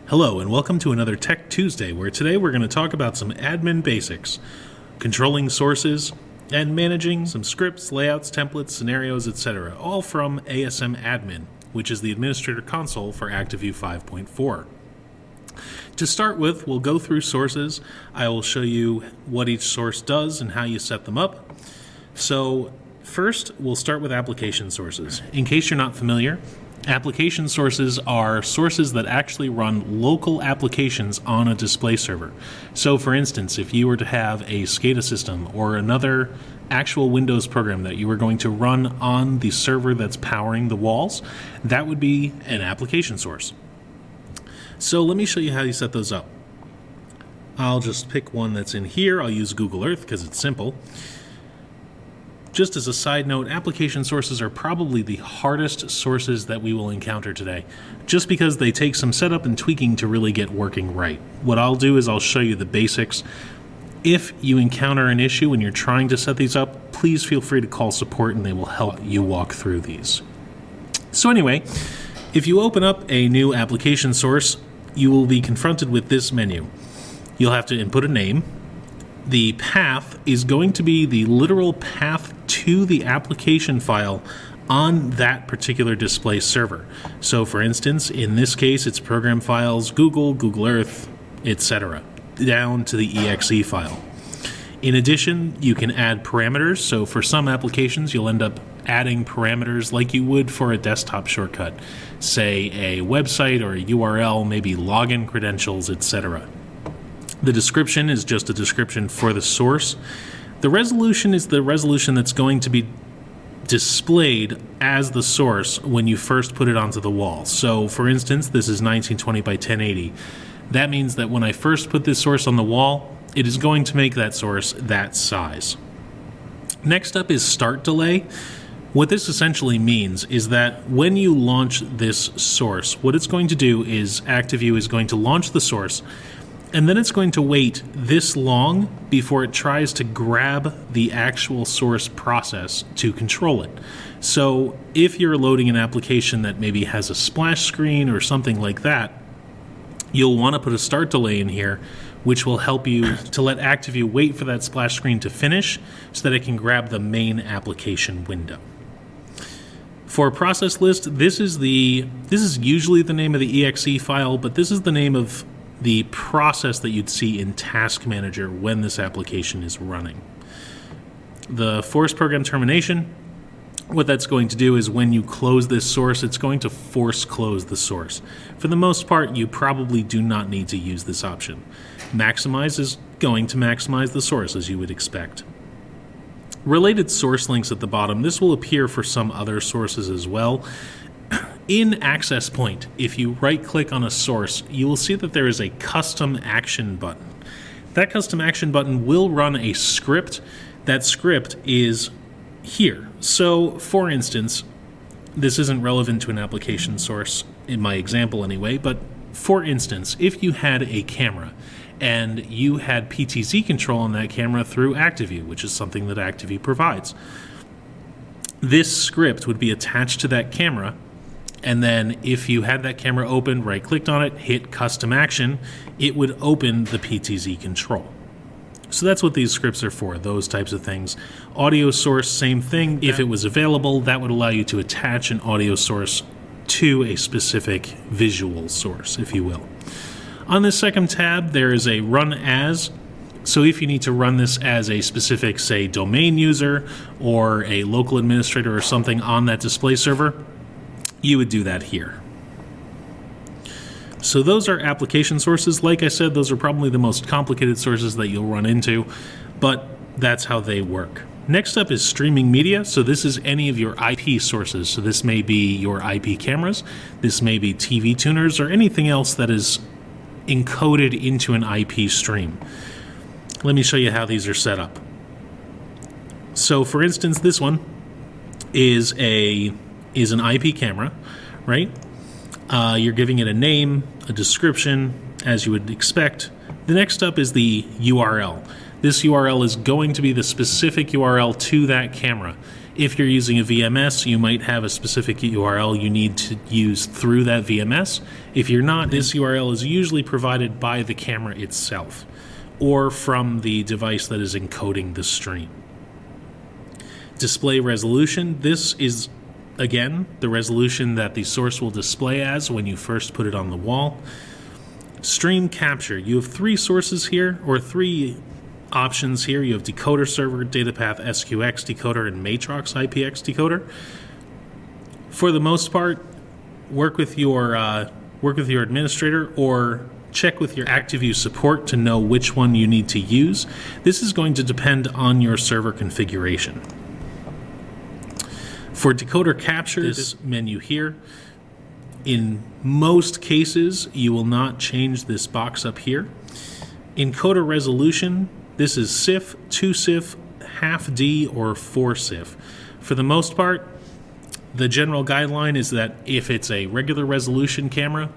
Hello and welcome to another Tech Tuesday, where today we're going to talk about some admin basics, controlling sources, and managing some scripts, layouts, templates, scenarios, etc., all from ASM Admin, which is the administrator console for ActiveView 5.4. To start with, we'll go through sources. I will show you what each source does and how you set them up. So first, we'll start with application sources. In case you're not familiar, application sources are sources that actually run local applications on a display server. So for instance, if you were to have a SCADA system or another actual Windows program that you were going to run on the server that's powering the walls, that would be an application source. So let me show you how you set those up. I'll just pick one that's in here. I'll use Google Earth because it's simple. Just as a side note, application sources are probably the hardest sources that we will encounter today, just because they take some setup and tweaking to really get working right. What I'll do is I'll show you the basics. If you encounter an issue when you're trying to set these up, please feel free to call support and they will help you walk through these. So anyway, if you open up a new application source, you will be confronted with this menu. You'll have to input a name. The path is going to be the literal path to the application file on that particular display server. So for instance, in this case, it's program files, Google Earth, etc., down to the exe file. In addition, you can add parameters. So for some applications, you'll end up adding parameters like you would for a desktop shortcut, say a website or a URL, maybe login credentials, etc. The description is just a description for the source. The resolution is the resolution that's going to be displayed as the source when you first put it onto the wall. So for instance, this is 1920 by 1080. That means that when I first put this source on the wall, it is going to make that source that size. Next up is start delay. What this essentially means is that when you launch this source, what it's going to do is ActiveView is going to launch the source, and then it's going to wait this long before it tries to grab the actual source process to control it. So if you're loading an application that maybe has a splash screen or something like that, you'll want to put a start delay in here, which will help you to let ActiveView wait for that splash screen to finish so that it can grab the main application window. For a process list, this is usually the name of the exe file, but this is the name of the process that you'd see in Task Manager when this application is running. The force program termination, what that's going to do is when you close this source, it's going to force close the source. For the most part, you probably do not need to use this option. Maximize is going to maximize the source, as you would expect. Related source links at the bottom, this will appear for some other sources as well. In Access Point, if you right-click on a source, you will see that there is a custom action button. That custom action button will run a script. That script is here. So, for instance, this isn't relevant to an application source, in my example anyway, but for instance, if you had a camera and you had PTZ control on that camera through ActiveView, which is something that ActiveView provides, this script would be attached to that camera. And then if you had that camera open, right-clicked on it, hit Custom Action, it would open the PTZ control. So that's what these scripts are for, those types of things. Audio source, same thing. If it was available, that would allow you to attach an audio source to a specific visual source, if you will. On this second tab, there is a Run As. So if you need to run this as a specific, say, domain user or a local administrator or something on that display server, you would do that here. So those are application sources. Like I said, those are probably the most complicated sources that you'll run into, but that's how they work. Next up is streaming media. So this is any of your IP sources. So this may be your IP cameras, this may be TV tuners, or anything else that is encoded into an IP stream. Let me show you how these are set up. So for instance, this one is an IP camera, right? You're giving it a name, a description, as you would expect. The next up is the URL. This URL is going to be the specific URL to that camera. If you're using a VMS, you might have a specific URL you need to use through that VMS. If you're not, this URL is usually provided by the camera itself or from the device that is encoding the stream. Display resolution. This is, again, the resolution that the source will display as when you first put it on the wall. Stream capture. You have three sources here, or three options here. You have decoder server, DataPath SQX decoder, and Matrox IPX decoder. For the most part, work with your administrator or check with your ActiveView support to know which one you need to use. This is going to depend on your server configuration. For decoder capture, this menu here, in most cases, you will not change this box up here. Encoder resolution, this is CIF, 2CIF, half D, or 4CIF. For the most part, the general guideline is that if it's a regular resolution camera,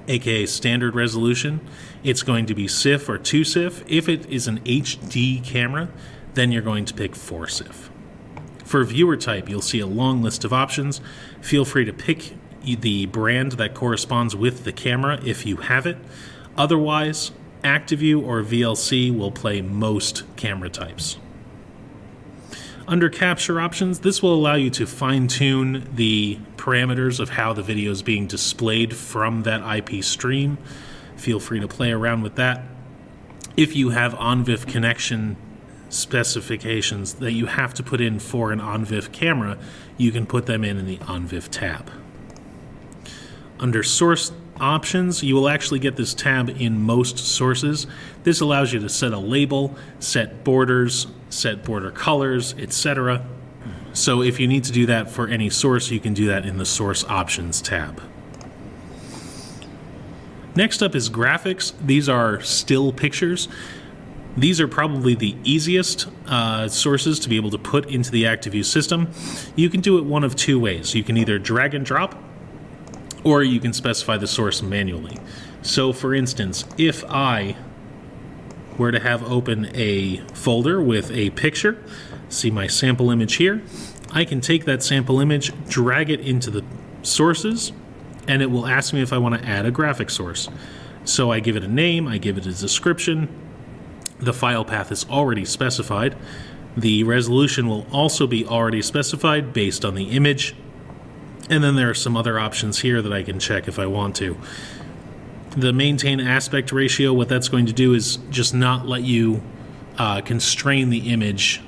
aka standard resolution, it's going to be CIF or 2CIF. If it is an HD camera, then you're going to pick 4CIF. For viewer type, you'll see a long list of options. Feel free to pick the brand that corresponds with the camera if you have it. Otherwise, ActiveView or VLC will play most camera types. Under capture options, this will allow you to fine-tune the parameters of how the video is being displayed from that IP stream. Feel free to play around with that. If you have ONVIF connection specifications that you have to put in for an ONVIF camera, you can put them in the ONVIF tab. Under source options, you will actually get this tab in most sources. This allows you to set a label, set borders, set border colors, etc. So if you need to do that for any source, you can do that in the source options tab. Next up is graphics. These are still pictures. These are probably the easiest sources to be able to put into the ActiveView system. You can do it one of two ways. You can either drag and drop, or you can specify the source manually. So for instance, if I were to have open a folder with a picture, see my sample image here, I can take that sample image, drag it into the sources, and it will ask me if I want to add a graphic source. So I give it a name, I give it a description, the file path is already specified, the resolution will also be already specified based on the image, and then there are some other options here that I can check if I want to. The maintain aspect ratio, what that's going to do is just not let you constrain the image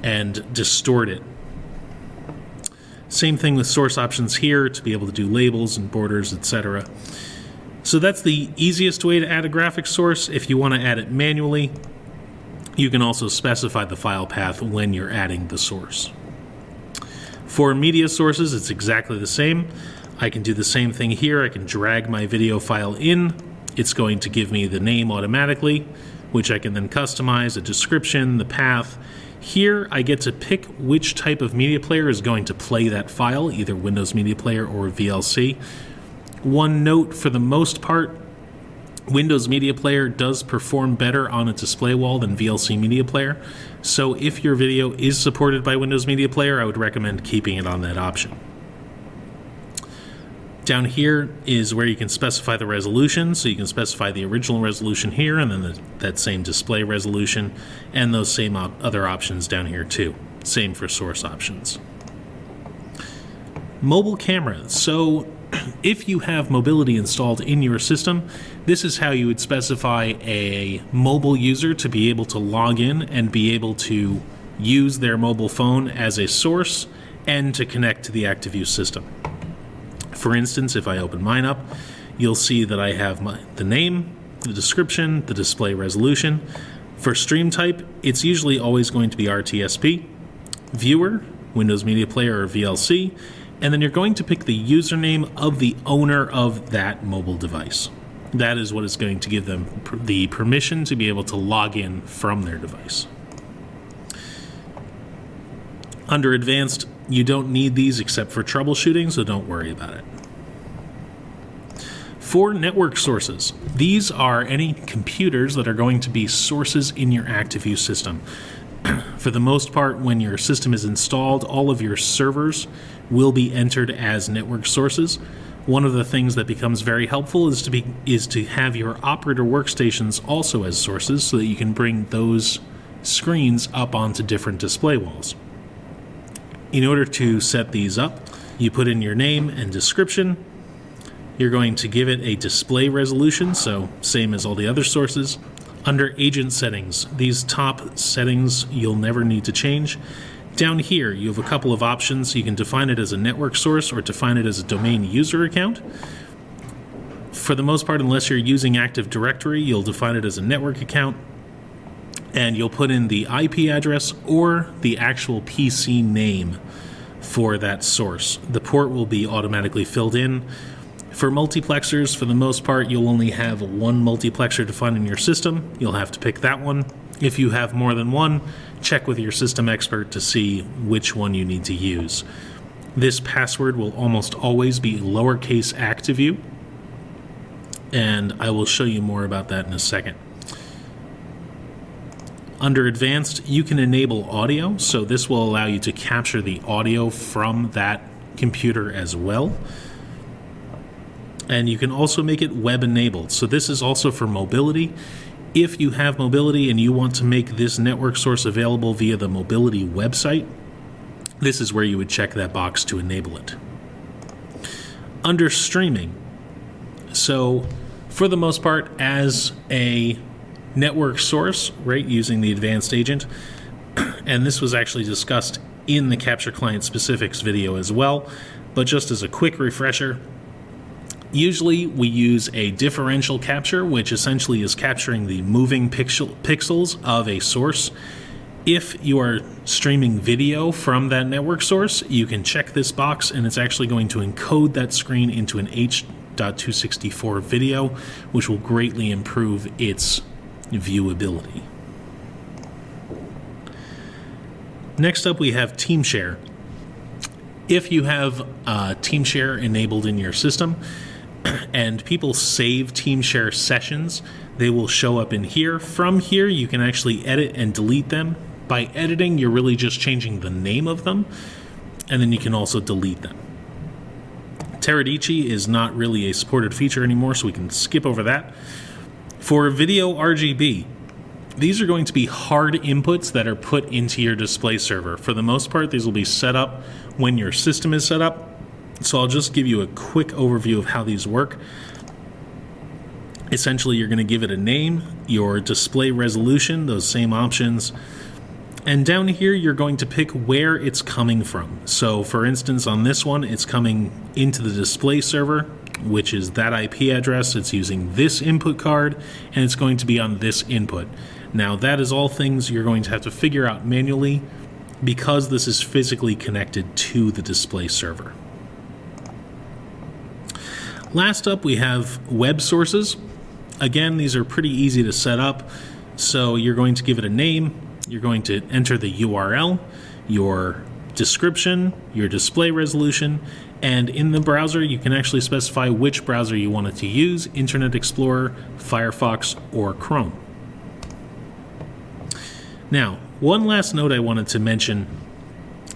and distort it. Same thing with source options here to be able to do labels and borders, etc. So that's the easiest way to add a graphic source. If you want to add it manually, you can also specify the file path when you're adding the source. For media sources, it's exactly the same. I can do the same thing here. I can drag my video file in. It's going to give me the name automatically, which I can then customize, a description, the path. Here, I get to pick which type of media player is going to play that file, either Windows Media Player or VLC. One note, for the most part, Windows Media Player does perform better on a display wall than VLC Media Player. So if your video is supported by Windows Media Player, I would recommend keeping it on that option. Down here is where you can specify the resolution. So you can specify the original resolution here, and then that same display resolution, and those same other options down here too. Same for source options. Mobile camera. So if you have mobility installed in your system, this is how you would specify a mobile user to be able to log in and be able to use their mobile phone as a source and to connect to the ActiveView system. For instance, if I open mine up, you'll see that I have the name, the description, the display resolution. For stream type, it's usually always going to be RTSP, viewer, Windows Media Player or VLC, and then you're going to pick the username of the owner of that mobile device. That is what is going to give them the permission to be able to log in from their device. Under advanced, you don't need these except for troubleshooting, so don't worry about it. For network sources, these are any computers that are going to be sources in your ActiveView system. For the most part, when your system is installed, all of your servers will be entered as network sources. One of the things that becomes very helpful is to have your operator workstations also as sources so that you can bring those screens up onto different display walls. In order to set these up, you put in your name and description. You're going to give it a display resolution, so same as all the other sources. Under agent settings, these top settings you'll never need to change. Down here, you have a couple of options. You can define it as a network source or define it as a domain user account. For the most part, unless you're using Active Directory, you'll define it as a network account, and you'll put in the IP address or the actual PC name for that source. The port will be automatically filled in. For multiplexers, for the most part, you'll only have one multiplexer defined in your system. You'll have to pick that one. If you have more than one, check with your system expert to see which one you need to use. This password will almost always be lowercase ActiveU, and I will show you more about that in a second. Under Advanced, you can enable audio, so this will allow you to capture the audio from that computer as well. And you can also make it web enabled. So this is also for mobility. If you have mobility and you want to make this network source available via the mobility website, this is where you would check that box to enable it. Under streaming, so for the most part, as a network source, right, using the advanced agent, and this was actually discussed in the Capture Client Specifics video as well, but just as a quick refresher, usually we use a differential capture, which essentially is capturing the moving pixels of a source. If you are streaming video from that network source, you can check this box and it's actually going to encode that screen into an H.264 video, which will greatly improve its viewability. Next up, we have TeamShare. If you have TeamShare enabled in your system, and people save TeamShare sessions, they will show up in here. From here, you can actually edit and delete them. By editing, you're really just changing the name of them, and then you can also delete them. Teradici is not really a supported feature anymore, so we can skip over that. For video RGB, these are going to be hard inputs that are put into your display server. For the most part, these will be set up when your system is set up. So I'll just give you a quick overview of how these work. Essentially, you're going to give it a name, your display resolution, those same options, and down here you're going to pick where it's coming from. So for instance, on this one, it's coming into the display server, which is that IP address. It's using this input card, and it's going to be on this input. Now, that is all things you're going to have to figure out manually because this is physically connected to the display server. Last up, we have web sources. Again, these are pretty easy to set up. So you're going to give it a name, you're going to enter the URL, your description, your display resolution, and in the browser, you can actually specify which browser you want it to use, Internet Explorer, Firefox, or Chrome. Now, one last note I wanted to mention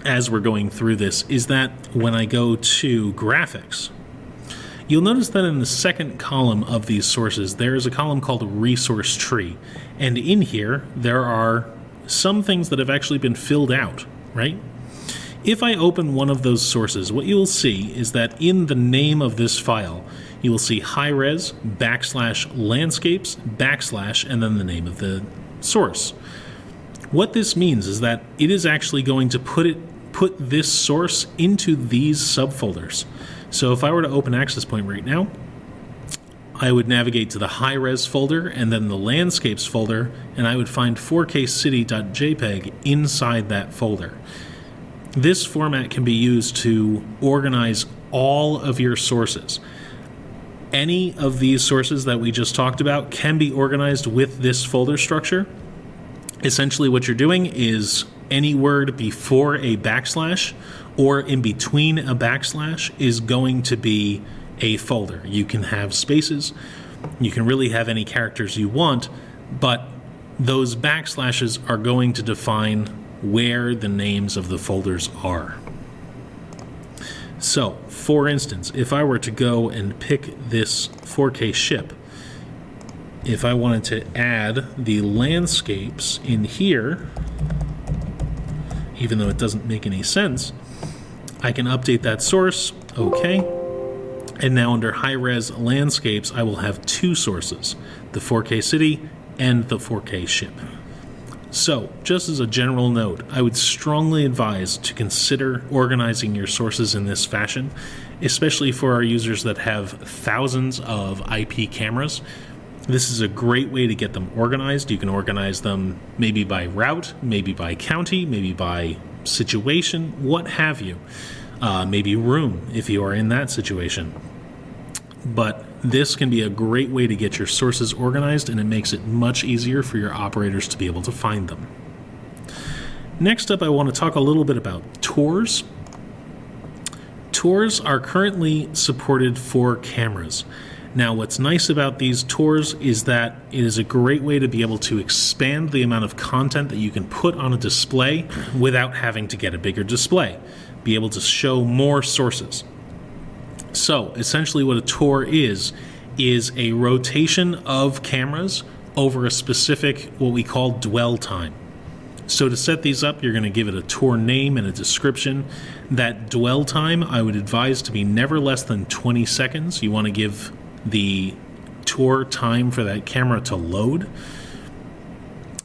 as we're going through this is that when I go to graphics, you'll notice that in the second column of these sources, there is a column called Resource Tree. And in here, there are some things that have actually been filled out, right? If I open one of those sources, what you'll see is that in the name of this file, you will see high-res, /landscapes, / and then the name of the source. What this means is that it is actually going to put this source into these subfolders. So if I were to open Access Point right now, I would navigate to the high-res folder and then the landscapes folder, and I would find 4kcity.jpg inside that folder. This format can be used to organize all of your sources. Any of these sources that we just talked about can be organized with this folder structure. Essentially what you're doing is any word before a / or in between a / is going to be a folder. You can have spaces, you can really have any characters you want, but those backslashes are going to define where the names of the folders are. So, for instance, if I were to go and pick this 4K ship, if I wanted to add the landscapes in here, even though it doesn't make any sense, I can update that source, okay, and now under high-res landscapes, I will have two sources, the 4K city and the 4K ship. So, just as a general note, I would strongly advise to consider organizing your sources in this fashion, especially for our users that have thousands of IP cameras. This is a great way to get them organized. You can organize them maybe by route, maybe by county, maybe by situation, what have you. Maybe room, if you are in that situation. But this can be a great way to get your sources organized, and it makes it much easier for your operators to be able to find them. Next up, I want to talk a little bit about tours. Tours are currently supported for cameras. Now, what's nice about these tours is that it is a great way to be able to expand the amount of content that you can put on a display without having to get a bigger display. Be able to show more sources. So, essentially what a tour is a rotation of cameras over a specific, what we call dwell time. So to set these up, you're going to give it a tour name and a description. That dwell time, I would advise to be never less than 20 seconds. You want to give the tour time for that camera to load,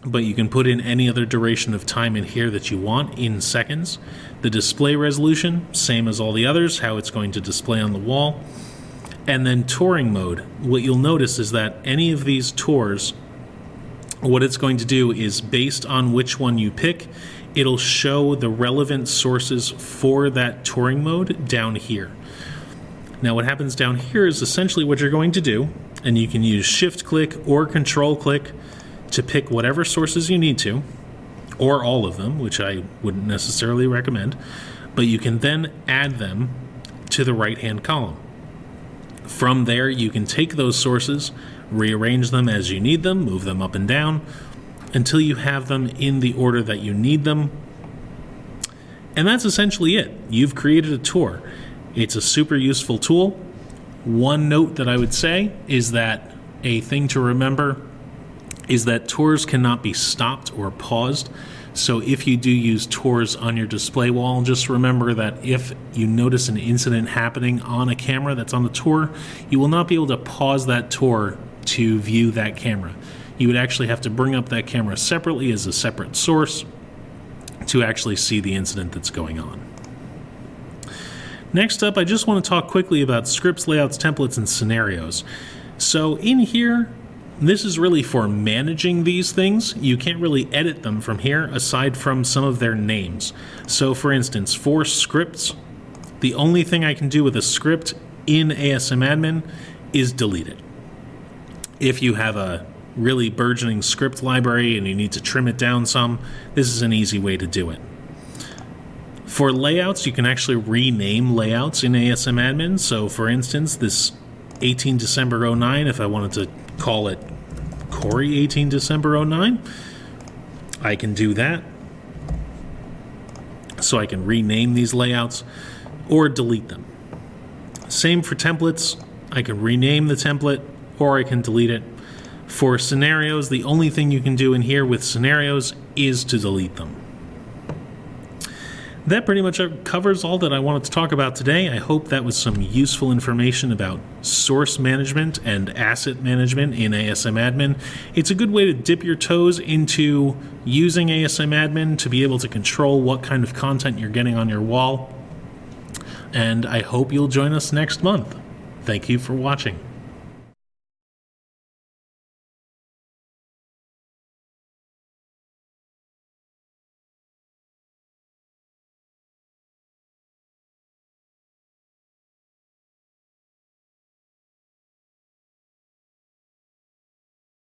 but you can put in any other duration of time in here that you want in seconds. The display resolution, same as all the others, how it's going to display on the wall. And then touring mode. What you'll notice is that any of these tours, what it's going to do is based on which one you pick, it'll show the relevant sources for that touring mode down here. Now what happens down here is essentially what you're going to do, and you can use shift click or control click to pick whatever sources you need to, or all of them, which I wouldn't necessarily recommend, but you can then add them to the right-hand column. From there, you can take those sources, rearrange them as you need them, move them up and down, until you have them in the order that you need them. And that's essentially it. You've created a tour. It's a super useful tool. One note that I would say is that a thing to remember is that tours cannot be stopped or paused. So if you do use tours on your display wall, just remember that if you notice an incident happening on a camera that's on the tour, you will not be able to pause that tour to view that camera. You would actually have to bring up that camera separately as a separate source to actually see the incident that's going on. Next up, I just want to talk quickly about scripts, layouts, templates, and scenarios. So in here, this is really for managing these things. You can't really edit them from here aside from some of their names. So for instance, for scripts, the only thing I can do with a script in ASM Admin is delete it. If you have a really burgeoning script library and you need to trim it down some, this is an easy way to do it. For layouts, you can actually rename layouts in ASM Admin. So for instance, this 18 December 09, if I wanted to call it Corey 18 December 09, I can do that. So I can rename these layouts or delete them. Same for templates. I can rename the template or I can delete it. For scenarios, the only thing you can do in here with scenarios is to delete them. That pretty much covers all that I wanted to talk about today. I hope that was some useful information about source management and asset management in ASM Admin. It's a good way to dip your toes into using ASM Admin to be able to control what kind of content you're getting on your wall. And I hope you'll join us next month. Thank you for watching.